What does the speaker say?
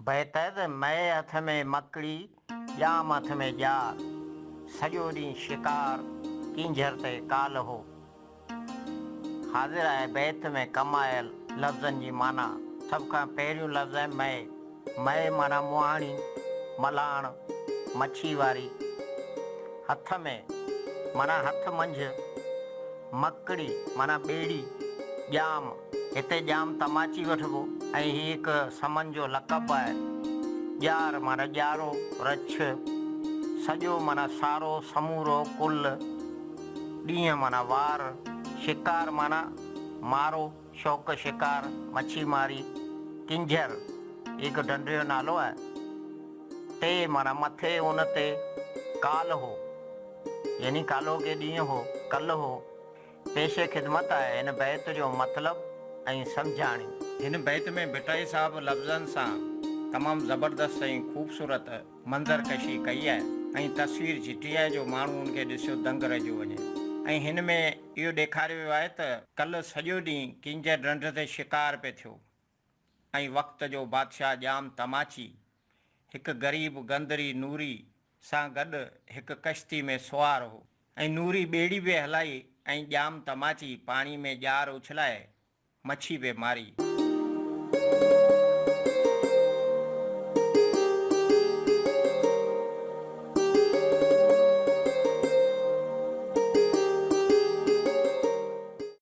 बेतद मैं हथ में मकड़ी जाम हथ में जार सॼो ॾींहुं शिकार किंझर ते काल हो। हाज़िर आहे बैत में कमायल लफ़्ज़नि जी माना। सभ खां पहिरियों लफ़्ज़ आहे मैं माना मुहाणी, मलाण, मच्छी वारी। हथ में माना हथ मंझि, मकड़ी माना ॿेड़ी, जाम हिते जाम तमाची वठिबो ऐं हीउ हिकु समन जो लक़ब आहे। ॼार माना ॼारो, रछ, सॼो माना सारो, समूरो, कुल, ॾींहं माना वार, शिकार माना मारो, शौक़ शिकार, मच्छी मारी, किंझर हिकु ढंढ जो नालो आहे। ते माना मथे, उन ते, काल हो यानी कालो के ॾींहुं हो, कल हो। पेशे ख़िदमत आहे हिन बैत जो मतिलबु ऐं सम्झाणी। हिन बैत में भिटाई साहब लफ़्ज़नि सां तमामु ज़बरदस्त ऐं ख़ूबसूरत मंज़रकशी कई आहे ऐं तस्वीर चिटी आहे जो माण्हू उनखे ॾिसियो दंग रहिजी वञे। ऐं हिन में इहो ॾेखारियो वियो आहे त कल्ह सॼो ॾींहुं किंझर ढंढ ते शिकार पियो थियो ऐं वक़्त जो बादशाह जाम तमाची हिकु ग़रीब गंदरी नूरी सां गॾु हिकु कश्ती में सुवार हो ऐं नूरी ॿेड़ी बि हलाई ऐं जाम तमाची पाणी में ॼार उछलाए मच्छी बि मारी।